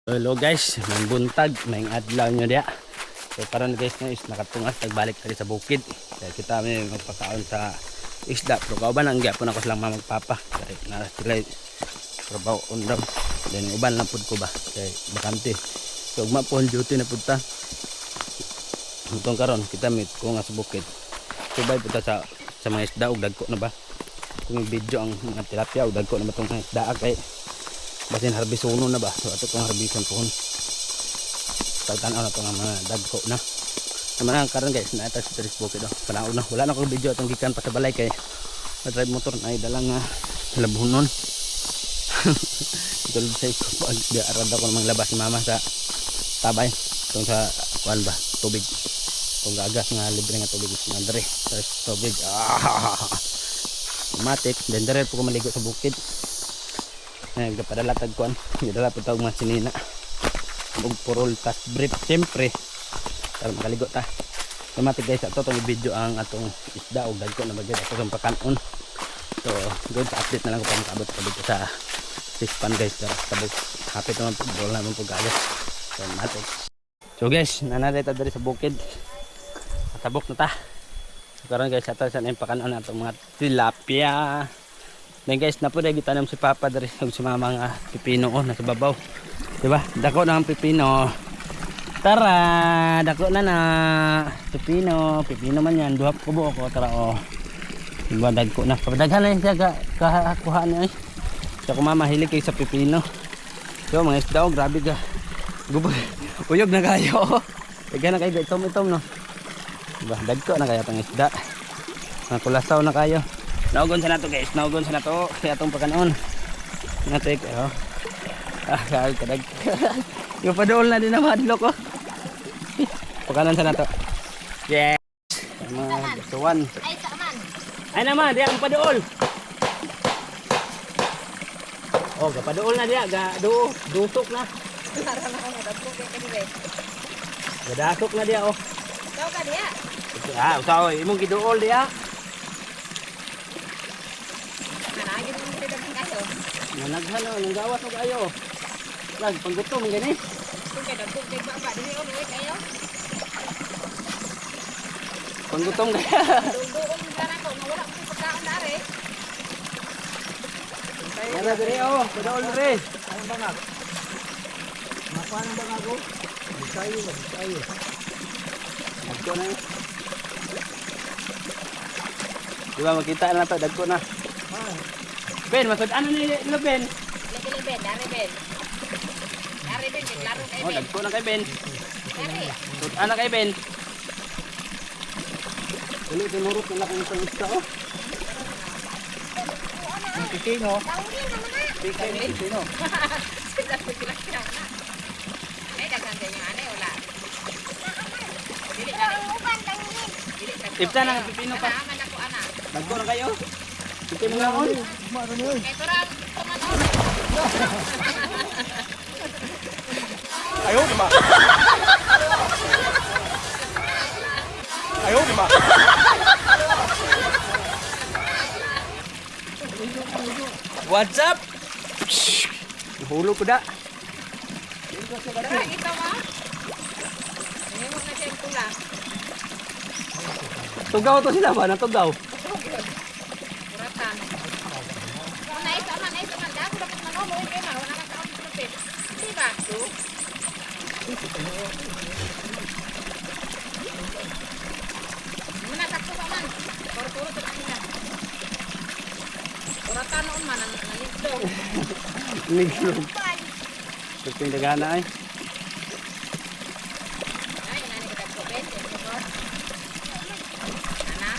Hello guys, may buntag, may adlaw nyo diya. So karon guys na is nakatungas, nagbalik tayo sa bukid. Kaya kita may magpakaon sa isda. Pero kauban ang gyapon ako silang magpapa. Kaya na-try trabaho on daw. Then uban lang pud ko ba. Kaya bakante. So ugma po on duty na pud ta. Hantong karon kita meet ko nga sa bukid. Subay pud ta sa mga isda ug dagko na ba. Kung video ang mga tilapia ug dagko na matong isda kay basin harbisono na ba. So ato kong harbison pohon. Tagtanaw na ito nga mga dagko na. Naman ang karon guys, na ito sa Facebook ito. Panahon na. Wala na akong video itong gikan pa sa balay kay drive motor na ay dalang labunon. Tulad sa iko. Pag-arad ako namang labas si mama sa tabay. Itong sa kuan ba, tubig. Itong gagas nga libre nga tubig. Nandre. Sa tubig. Matik. Then dire po ko maligo sa bukid. Nagpadala tagkuan, nagdala po tawag mga sinina ug purol tas brief siyempre para makaligo ta. Tamatik guys, ato itong video ang atong isda o dagko na bagay ato itong pakanon. So good, update na lang ko pa makabot pa dito sa Sispan guys. Tabok hapit naman po, bawal naman po galit. So matik. So guys, nanarita dari sa bukid, tabok na ta. So karon guys, ato sa pakanon na itong mga tilapia. Then guys, na po dahil gitanam si Papa dari si mama nga pipino ko nasa babaw. Diba? Dako na ang pipino. Tara, dako na na. Pipino man yan. Duhap ko buo ko. Tara o. Diba, dagko na. Kapagdaghan na yun siya kakuha niya eh. Siya ko mama hilig kayo sa pipino. So mga isda o, grabe ka. Uyog na kayo. Daghan na kayo. Itom no. Diba, dagko na kayo itong isda. Nakulasaw na kayo. Naugon sa nato guys, naugon sa nato kaya itong pagkanon nato kayo. Kadag yung padool na din na madlo ko. Pagkanon sa nato. Yes, mga gasuan. Ay naman, diya ang padool. Oh, kapadool na diya, dusok na. Gadasok na diya oh. Usaw ka diya? Usaw, imong giduol diya. Nanaghan o, nang gawas o kayo. Lag, panggutom ang gani. Panggutom kaya. Yan na diri o, padaol diri. Ang bangag. Makuha ng bangag o. Bisayo. Dagko na yun. Diba makita na ito, dagko na. Ben, masud ano ni Ben? Lagi Ben, dari Ben. Dari Ben, laro kay Ben. Oh, dagko na kay Ben. Dari. Sud ana kay Ben. Dili tinurot na lang itong isda oh. Pipino. Pipino. Ay, daghan din yung ane, wala. Ipta na pipino pa. Dagko na kayo. Pipino na on. Ito lang, tumanon. Ayaw di ba? Ayaw di ba? What's up? Hulog ko da. Tara, ito ma. Nahimok na siya yung tula. Tugaw to sila ba? Natugaw. Kuratan. Naisa man. Dako dapat manoloy kay ma. Wala kang taon trupit. Di ba? Muna takto pa man. Puro-puro to kanina. Kuratan noon man ang nito. Niglog. Tuting dagana ay. Ay, nani kita ko pwede. Ana?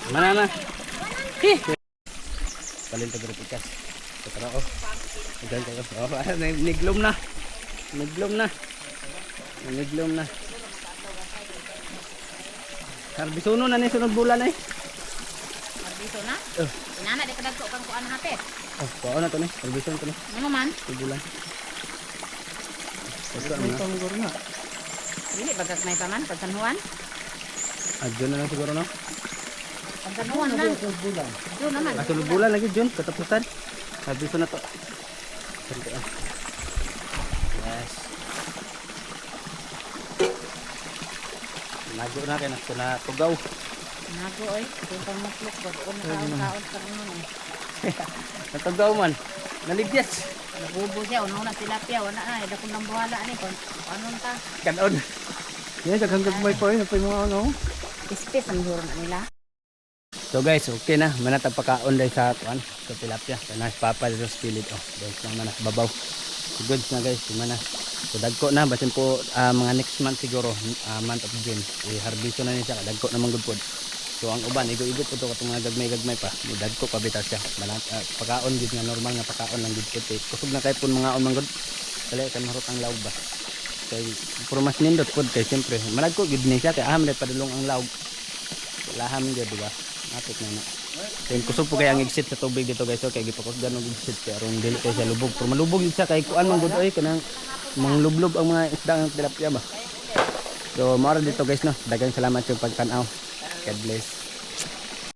Mana na? Hi. Palin to ikas. Tara oh. Diyan kayo. Oh, niglom na. Niglom na. Harbisono na ni sunod bulan ay. Marbiso na? Inana di kadagko kang kuan hapit. Oh, kuha na to ni. Harbison to ni. Ano man? Bulan. Siguro na. Dili bagag may paman pag San Juan. Adyo na lang siguro no. Pagkanuan lang. Yun naman. Asulog bulan lagi Jun, katapusan. Habis na to. Santian. Yes. Nago na kay na tugaw. Nago oy. Kung pang muklok ko. Kung nakaon-kaon pa nun eh. Natugaw man. Naligyas. Nabubo siya. Una tilapia. Wala na. Ida kong nang buhala ni. Ano ta? Kanon. Yan, daghang gagmay pa yun. Napay mga ano. Ispis ang huro na nila. So guys, okay na. Manatag pagkaon dahil sa kuan, sa tilapia. Kaya papa dito sa pilit. Oh, dahil lang man babaw. So good na guys, mana. So dagko na basin po mga next month siguro, month of June. I-harvest na niya siya, dagko naman good pod. So ang uban igo-igo po to katong mga gagmay pa. Ni dagko pa bitaw siya. Pagkaon gid nga normal nga pagkaon lang gid pod. Kusog na kay pun mga on manggod. Dali kan marot ang laog ba. Kay puro mas nindot pod kay siyempre. Malagko gid ni siya kay aham na padulong ang laog. Laham gid di ba? Napit na na. Kaya kusog po kaya ang exit sa tubig dito guys. So kaya gipakusgan og exit kaya aron dili kay siya lubog. Pero malubog yun siya kay kuan man gud oy kanang manglublob ang mga isda ng tilapia ba. So mao dito guys no. Daghang salamat sa pagtan-aw. God bless.